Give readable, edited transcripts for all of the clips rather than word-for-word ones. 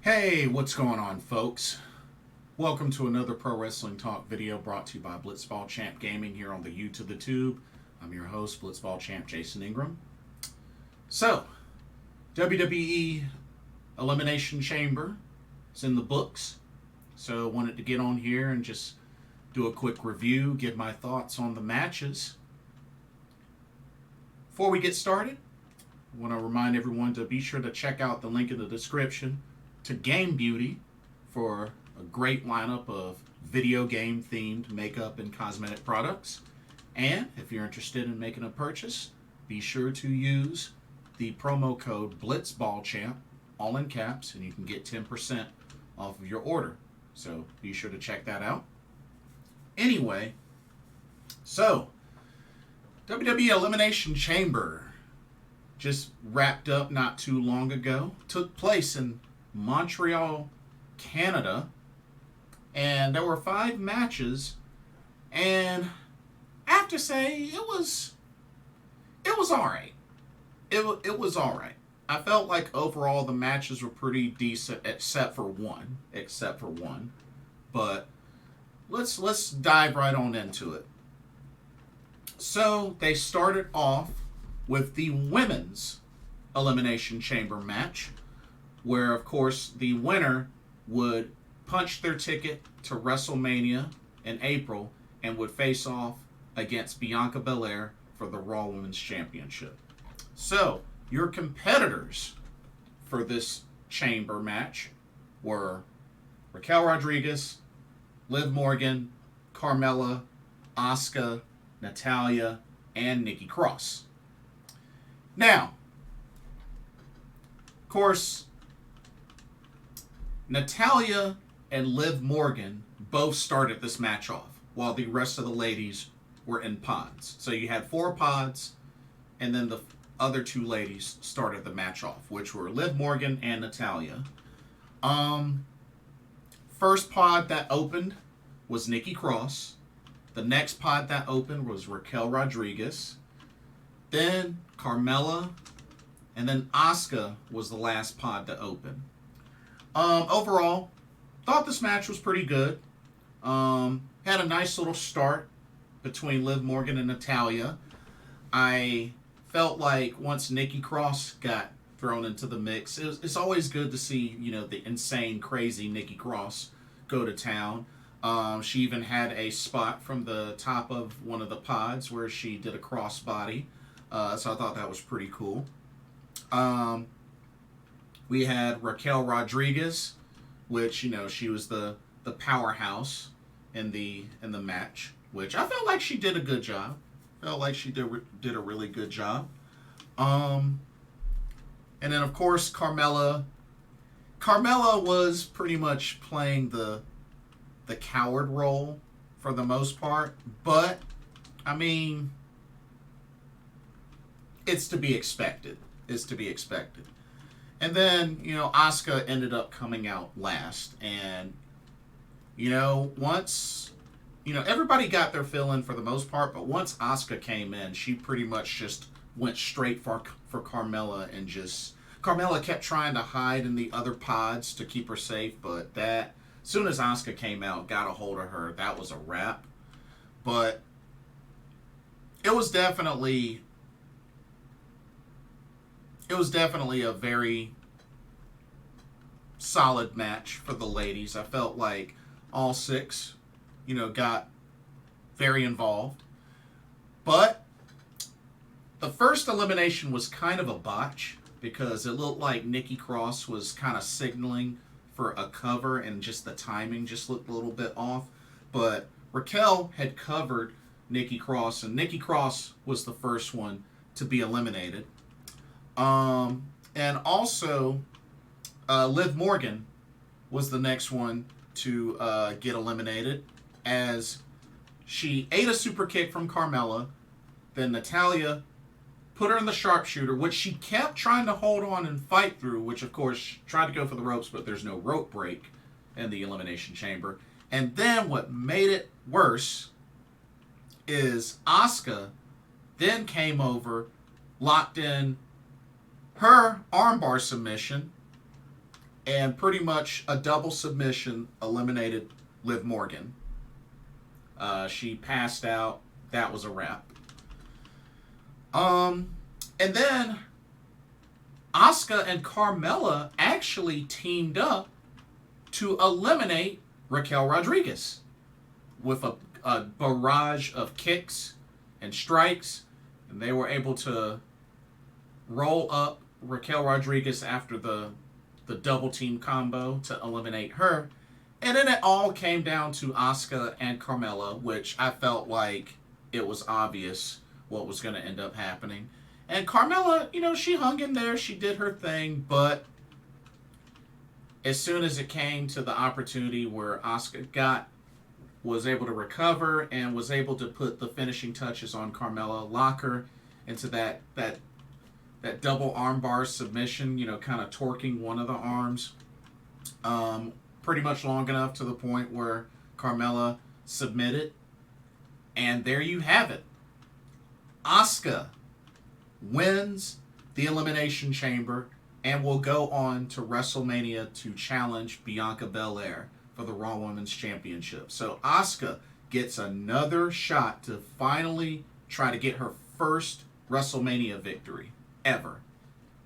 Hey, what's going on, folks? Welcome to another Pro Wrestling Talk video brought to you by Blitzball Champ Gaming here on the YouTube. The Tube. I'm your host, Blitzball Champ Jason Ingram. So, WWE Elimination Chamber is in the books. So, I wanted to get on here and just do a quick review, give my thoughts on the matches. Before we get started, I want to remind everyone to be sure to check out the link in the description to Game Beauty for a great lineup of video game themed makeup and cosmetic products. And if you're interested in making a purchase, be sure to use the promo code BlitzBallChamp, all in caps, and you can get 10% off of your order. So be sure to check that out. Anyway, so WWE Elimination Chamber just wrapped up not too long ago. Took place in Montreal, Canada, and there were 5 matches, and I have to say it was all right. It was all right. I felt like overall the matches were pretty decent, except for one. But let's dive right on into it. So they started off with the women's Elimination Chamber match, where, of course, the winner would punch their ticket to WrestleMania in April and would face off against Bianca Belair for the Raw Women's Championship. So, your competitors for this chamber match were Raquel Rodriguez, Liv Morgan, Carmella, Asuka, Natalya, and Nikki Cross. Now, of course, Natalya and Liv Morgan both started this match off, while the rest of the ladies were in pods. So you had 4 pods, and then the other 2 ladies started the match off, which were Liv Morgan and Natalya. First pod that opened was Nikki Cross. The next pod that opened was Raquel Rodriguez. Then Carmella, and then Asuka was the last pod to open. Overall, thought this match was pretty good. Had a nice little start between Liv Morgan and Natalya. I felt like once Nikki Cross got thrown into the mix, it's always good to see, the insane, crazy Nikki Cross go to town. She even had a spot from the top of one of the pods where she did a crossbody. So I thought that was pretty cool. We had Raquel Rodriguez, which, she was the powerhouse in the match, which I felt like she did a good job. Felt like she did a really good job. And then, of course, Carmella. Carmella was pretty much playing the coward role for the most part. But, I mean, it's to be expected. And then, Asuka ended up coming out last. And, once, everybody got their fill in for the most part. But once Asuka came in, she pretty much just went straight for Carmella. And Carmella kept trying to hide in the other pods to keep her safe. But as soon as Asuka came out, got a hold of her, that was a wrap. But it was definitely a very solid match for the ladies. I felt like all 6, got very involved. But the first elimination was kind of a botch because it looked like Nikki Cross was kind of signaling for a cover and just the timing just looked a little bit off. But Raquel had covered Nikki Cross, and Nikki Cross was the first one to be eliminated. And also, Liv Morgan was the next one to get eliminated, as she ate a super kick from Carmella. Then Natalya put her in the sharpshooter, which she kept trying to hold on and fight through, which, of course, tried to go for the ropes, but there's no rope break in the Elimination Chamber. And then what made it worse is Asuka then came over, locked in her armbar submission, and pretty much a double submission eliminated Liv Morgan. She passed out. That was a wrap. And then Asuka and Carmella actually teamed up to eliminate Raquel Rodriguez with a barrage of kicks and strikes, and they were able to roll up Raquel Rodriguez after the double team combo to eliminate her. And then it all came down to Asuka and Carmella, which I felt like it was obvious what was going to end up happening. And Carmella, she hung in there. She did her thing. But as soon as it came to the opportunity where Asuka was able to recover and was able to put the finishing touches on Carmella, lock her into that double armbar submission, kind of torquing one of the arms. Pretty much long enough to the point where Carmella submitted. And there you have it. Asuka wins the Elimination Chamber and will go on to WrestleMania to challenge Bianca Belair for the Raw Women's Championship. So Asuka gets another shot to finally try to get her first WrestleMania victory ever.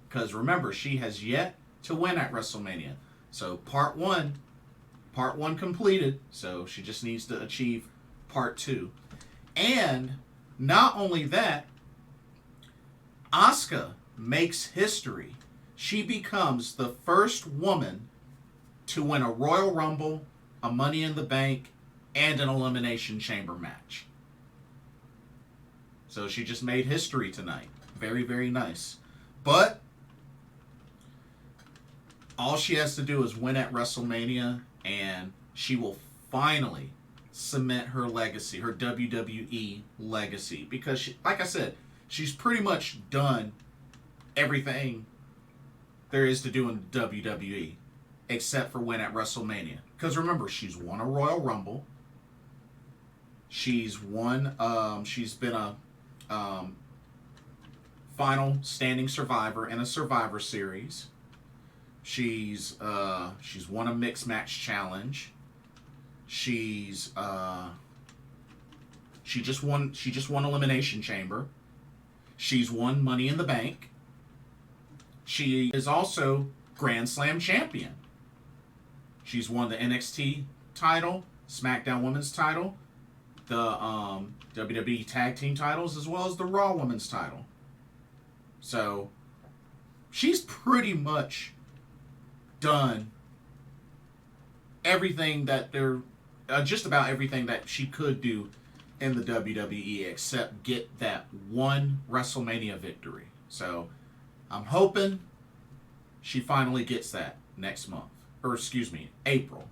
Because remember, she has yet to win at WrestleMania. So part one completed. So she just needs to achieve part 2. And not only that, Asuka makes history. She becomes the first woman to win a Royal Rumble, a Money in the Bank, and an Elimination Chamber match. So she just made history tonight. Very, very nice. But all she has to do is win at WrestleMania, and she will finally cement her legacy, her WWE legacy. Because, like I said, she's pretty much done everything there is to do in WWE, except for win at WrestleMania. Because remember, she's won a Royal Rumble. She's been a final standing survivor in a Survivor Series. She's won a mixed match challenge. She just won Elimination Chamber. She's won Money in the Bank. She is also Grand Slam champion. She's won the NXT title, SmackDown Women's title, the WWE Tag Team titles, as well as the Raw Women's title. So she's pretty much done everything that just about everything that she could do in the WWE, except get that one WrestleMania victory. So I'm hoping she finally gets that next month. Or excuse me, April.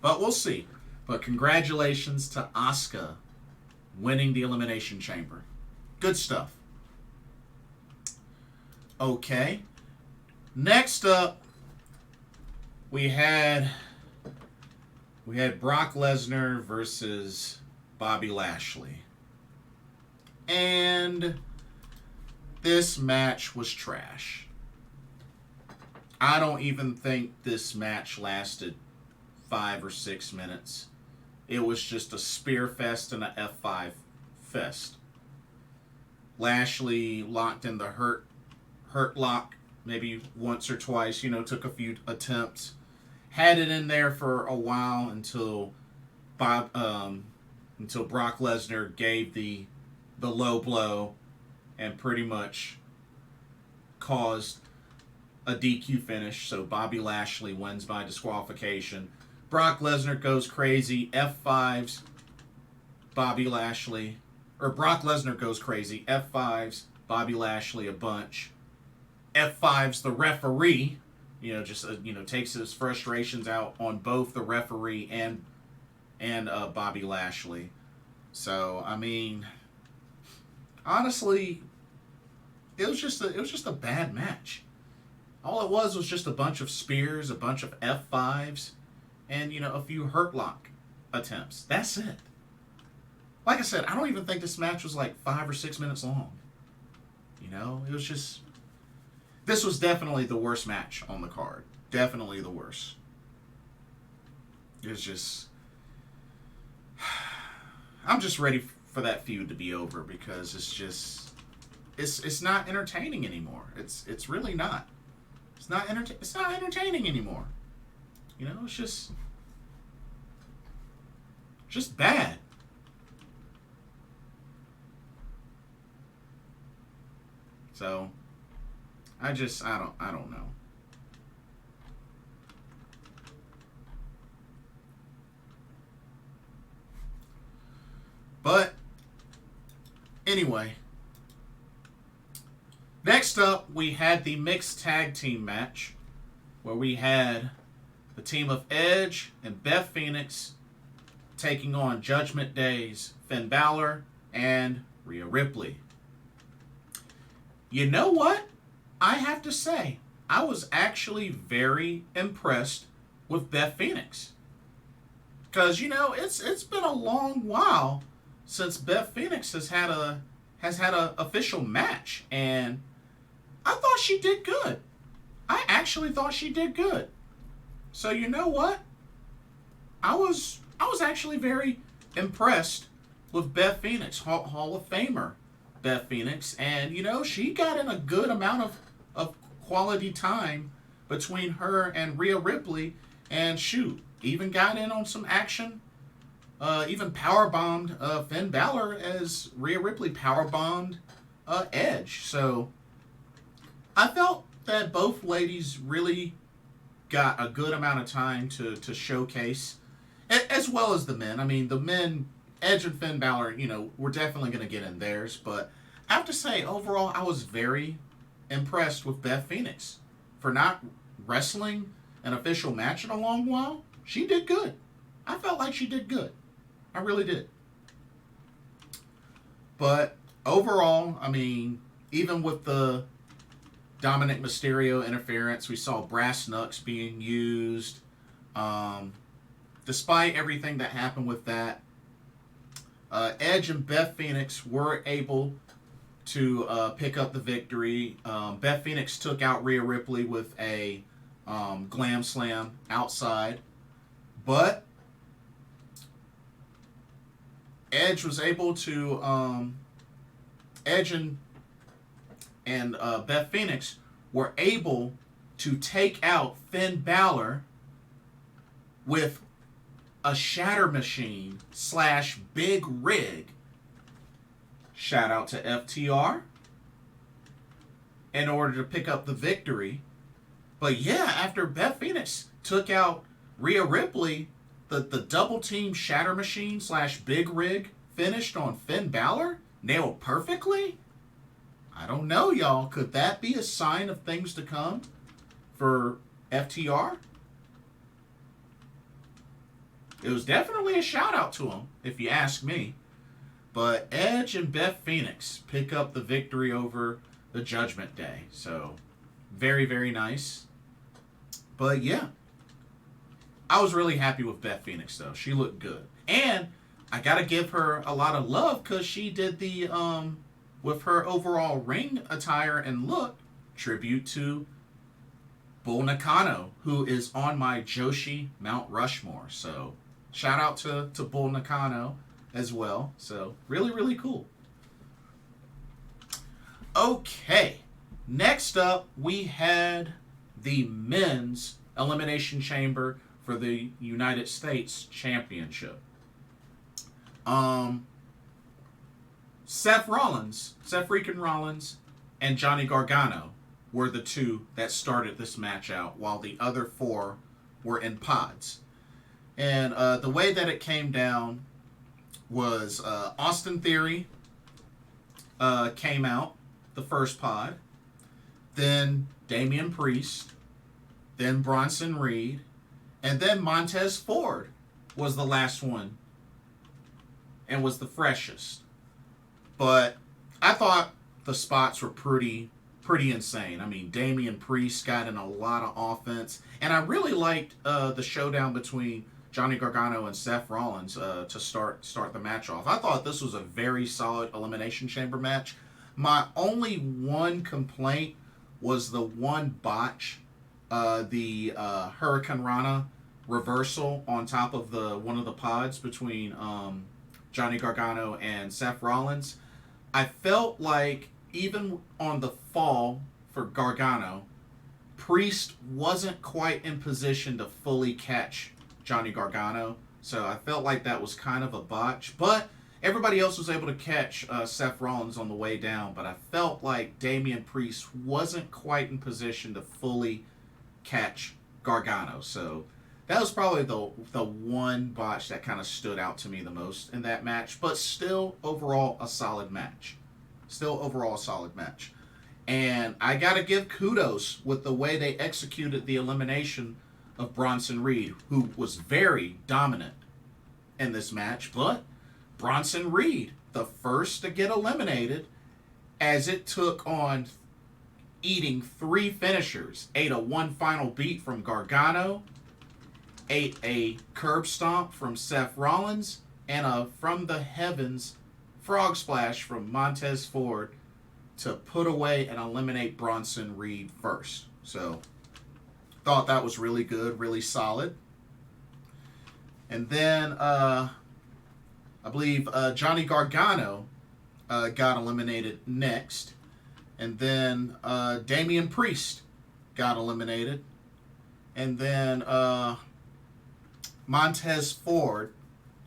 But we'll see. But congratulations to Asuka winning the Elimination Chamber. Good stuff. Okay. Next up, we had Brock Lesnar versus Bobby Lashley. And this match was trash. I don't even think this match lasted 5 or 6 minutes. It was just a spear fest and a F5 fest. Lashley locked in the hurt lock maybe once or twice, took a few attempts. Had it in there for a while until Brock Lesnar gave the low blow and pretty much caused a DQ finish. So Bobby Lashley wins by disqualification. Brock Lesnar goes crazy. F5s Bobby Lashley. Or Brock Lesnar goes crazy. F5s Bobby Lashley a bunch. F5s the referee. Takes his frustrations out on both the referee and Bobby Lashley. So, I mean, honestly, it was just a bad match. All it was just a bunch of spears, a bunch of F5s, and, a few hurt lock attempts. That's it. Like I said, I don't even think this match was like 5 or 6 minutes long. It was just... This was definitely the worst match on the card. Definitely the worst. It's just, I'm just ready for that feud to be over because it's just, it's not entertaining anymore. It's really not. It's not entertaining anymore. You know, it's just bad. So I don't know. But anyway, next up we had the mixed tag team match where we had the team of Edge and Beth Phoenix taking on Judgment Day's Finn Bálor and Rhea Ripley. You know what? I have to say, I was actually very impressed with Beth Phoenix. Because, you know, it's been a long while since Beth Phoenix has had a official match, and I thought she did good. I actually thought she did good. So you know what? I was actually very impressed with Beth Phoenix, Hall of Famer Beth Phoenix, and you know she got in a good amount of quality time between her and Rhea Ripley, and shoot, even got in on some action. Even powerbombed Finn Balor as Rhea Ripley powerbombed Edge. So I felt that both ladies really got a good amount of time to showcase, as well as the men. I mean, the men, Edge and Finn Balor, you know, we're definitely going to get in theirs. But I have to say, overall, I was very impressed with Beth Phoenix. For not wrestling an official match in a long while, she did good. I felt like she did good. I really did. But overall, I mean, even with the Dominic Mysterio interference, we saw brass knucks being used. Despite everything that happened with that, Edge and Beth Phoenix were able to pick up the victory. Beth Phoenix took out Rhea Ripley with a glam slam outside. But Edge was able to, Edge and Beth Phoenix were able to take out Finn Balor with a shatter machine / big rig. Shout out to FTR in order to pick up the victory. But yeah, after Beth Phoenix took out Rhea Ripley, the double team shatter machine / big rig finished on Finn Balor, nailed perfectly. I don't know, y'all. Could that be a sign of things to come for FTR? It was definitely a shout out to him, if you ask me. But Edge and Beth Phoenix pick up the victory over the Judgment Day. So, very, very nice. But yeah, I was really happy with Beth Phoenix, though. She looked good. And I got to give her a lot of love because she did the, with her overall ring attire and look, tribute to Bull Nakano, who is on my Joshi Mount Rushmore. So, shout out to Bull Nakano as well. So, really, really cool. Okay. Next up, we had the men's Elimination Chamber for the United States Championship. Seth Freakin Rollins, and Johnny Gargano were the two that started this match out, while the other four were in pods. And the way that it came down was Austin Theory came out, the first pod, then Damian Priest, then Bronson Reed, and then Montez Ford was the last one and was the freshest. But I thought the spots were pretty insane. I mean, Damian Priest got in a lot of offense, and I really liked the showdown between Johnny Gargano and Seth Rollins to start the match off. I thought this was a very solid Elimination Chamber match. My only one complaint was the one botch the Hurricane Rana reversal on top of the one of the pods between Johnny Gargano and Seth Rollins. I felt like even on the fall for Gargano, Priest wasn't quite in position to fully catch Johnny Gargano. So I felt like that was kind of a botch. But everybody else was able to catch Seth Rollins on the way down. But I felt like Damian Priest wasn't quite in position to fully catch Gargano. So that was probably the one botch that kind of stood out to me the most in that match. But still, overall, a solid match. Still, overall, a solid match. And I got to give kudos with the way they executed the elimination of Bronson Reed, who was very dominant in this match. But Bronson Reed, the first to get eliminated, as it took on eating 3 finishers, ate a one final beat from Gargano, ate a curb stomp from Seth Rollins, and a from the heavens frog splash from Montez Ford to put away and eliminate Bronson Reed first. So, thought that was really good, really solid. And then, I believe Johnny Gargano got eliminated next. And then Damian Priest got eliminated. And then Montez Ford.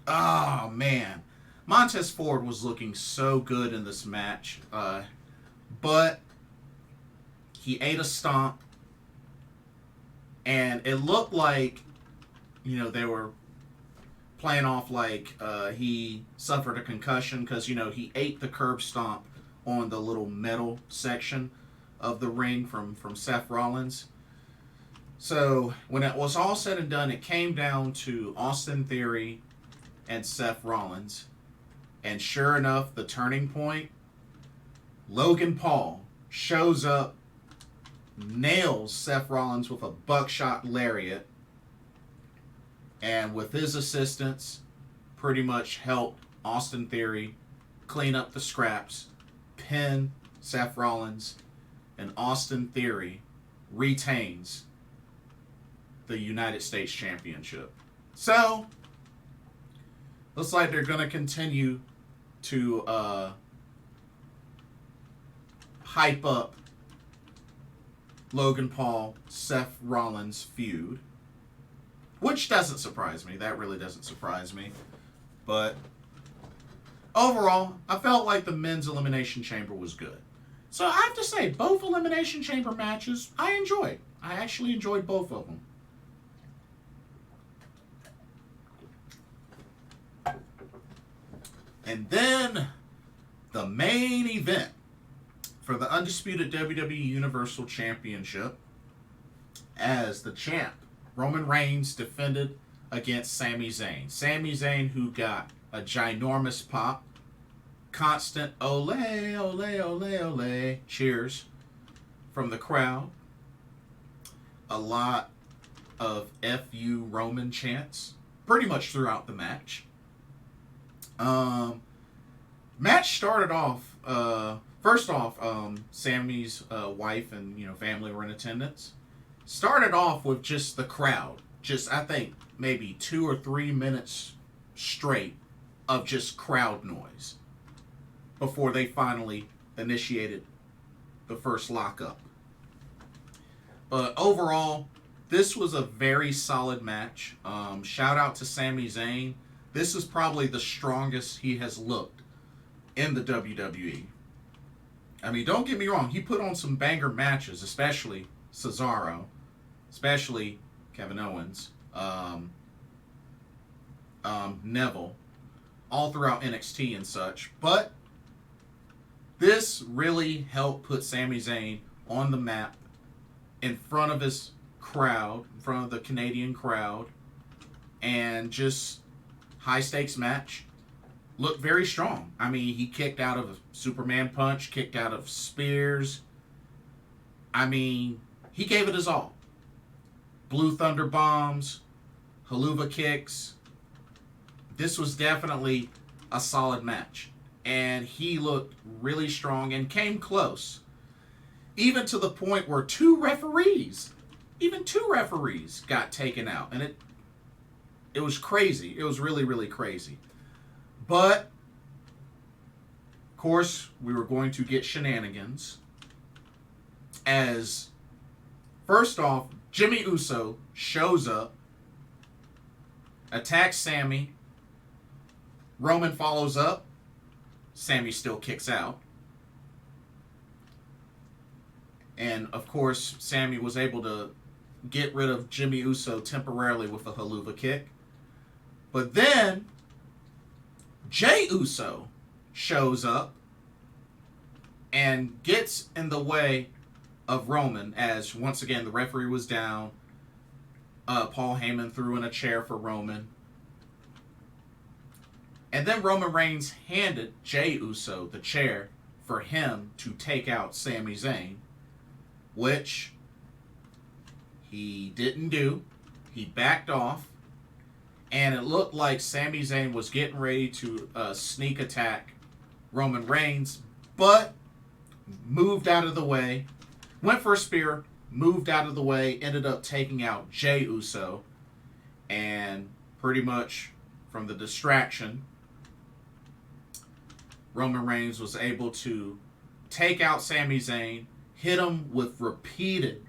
Oh, man. Montez Ford was looking so good in this match. But he ate a stomp. And it looked like, they were playing off like he suffered a concussion because, he ate the curb stomp on the little metal section of the ring from Seth Rollins. So when it was all said and done, it came down to Austin Theory and Seth Rollins. And sure enough, the turning point, Logan Paul shows up, nails Seth Rollins with a buckshot lariat, and with his assistance, pretty much helped Austin Theory clean up the scraps, pin Seth Rollins, and Austin Theory retains the United States Championship. So, looks like they're going to continue to hype up Logan Paul, Seth Rollins feud. Which doesn't surprise me. That really doesn't surprise me. But overall, I felt like the men's Elimination Chamber was good. So I have to say, both Elimination Chamber matches, I enjoyed. I actually enjoyed both of them. And then the main event for the Undisputed WWE Universal Championship, as the champ, Roman Reigns defended against Sami Zayn. Sami Zayn, who got a ginormous pop, constant ole, ole, ole, ole cheers from the crowd, a lot of FU Roman chants pretty much throughout the match. Match started off, first off, Sami's wife and family were in attendance. Started off with just the crowd. Just, I think, maybe 2 or 3 minutes straight of just crowd noise before they finally initiated the first lockup. But overall, this was a very solid match. Shout out to Sami Zayn. This is probably the strongest he has looked in the WWE. I mean, don't get me wrong. He put on some banger matches, especially Cesaro, especially Kevin Owens, Neville, all throughout NXT and such. But this really helped put Sami Zayn on the map in front of his crowd, in front of the Canadian crowd, and just high stakes match. Looked very strong. I mean, he kicked out of a Superman punch, kicked out of spears. I mean, he gave it his all. Blue Thunder bombs, haluva kicks. This was definitely a solid match. And he looked really strong and came close. Even to the point where 2 referees even 2 referees got taken out. And it was crazy. It was really, really crazy. But, of course, we were going to get shenanigans. As, first off, Jimmy Uso shows up, attacks Sami. Roman follows up. Sami still kicks out. And, of course, Sami was able to get rid of Jimmy Uso temporarily with a haluva kick. But then, Jey Uso shows up and gets in the way of Roman, as once again the referee was down. Paul Heyman threw in a chair for Roman. And then Roman Reigns handed Jey Uso the chair for him to take out Sami Zayn, which he didn't do. He backed off, and it looked like Sami Zayn was getting ready to sneak attack Roman Reigns, but moved out of the way, went for a spear, moved out of the way, ended up taking out Jey Uso, and pretty much from the distraction, Roman Reigns was able to take out Sami Zayn, hit him with repeated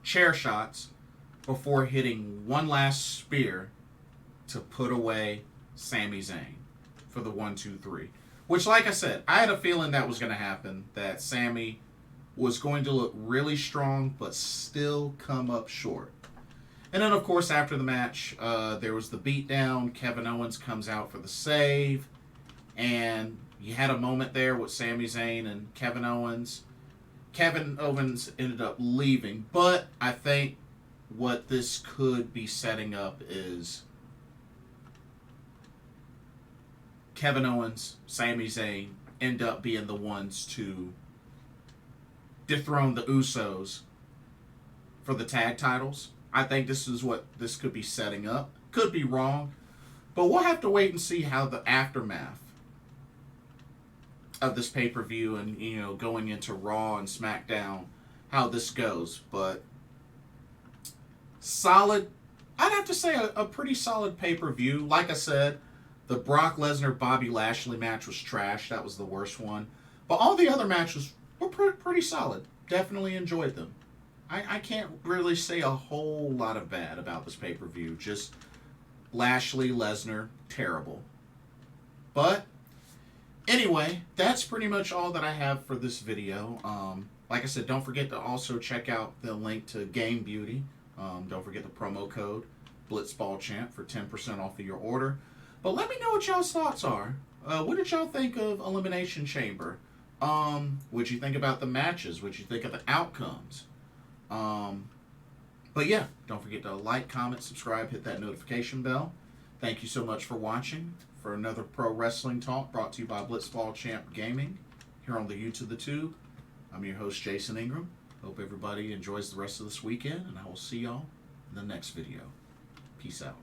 chair shots before hitting one last spear to put away Sami Zayn for the 1-2-3. Which, like I said, I had a feeling that was going to happen, that Sami was going to look really strong but still come up short. And then, of course, after the match, there was the beatdown. Kevin Owens comes out for the save. And you had a moment there with Sami Zayn and Kevin Owens. Kevin Owens ended up leaving. But I think what this could be setting up is Kevin Owens, Sami Zayn end up being the ones to dethrone the Usos for the tag titles. I think this is what this could be setting up. Could be wrong. But we'll have to wait and see how the aftermath of this pay-per-view and, you know, going into Raw and SmackDown, how this goes. But solid, I'd have to say a pretty solid pay-per-view. Like I said, the Brock Lesnar Bobby Lashley match was trash. That was the worst one. But all the other matches were pretty solid. Definitely enjoyed them. I can't really say a whole lot of bad about this pay-per-view. Just Lashley, Lesnar, terrible. But anyway, that's pretty much all that I have for this video. Like I said, don't forget to also check out the link to Game Beauty. Don't forget the promo code BlitzBallChamp for 10% off of your order. But let me know what y'all's thoughts are. What did y'all think of Elimination Chamber? What'd you think about the matches? What'd you think of the outcomes? But yeah, don't forget to like, comment, subscribe, hit that notification bell. Thank you so much for watching for another Pro Wrestling Talk brought to you by BlitzBallChamp Gaming here on the YouTube the Tube. I'm your host, Jason Ingram. Hope everybody enjoys the rest of this weekend, and I will see y'all in the next video. Peace out.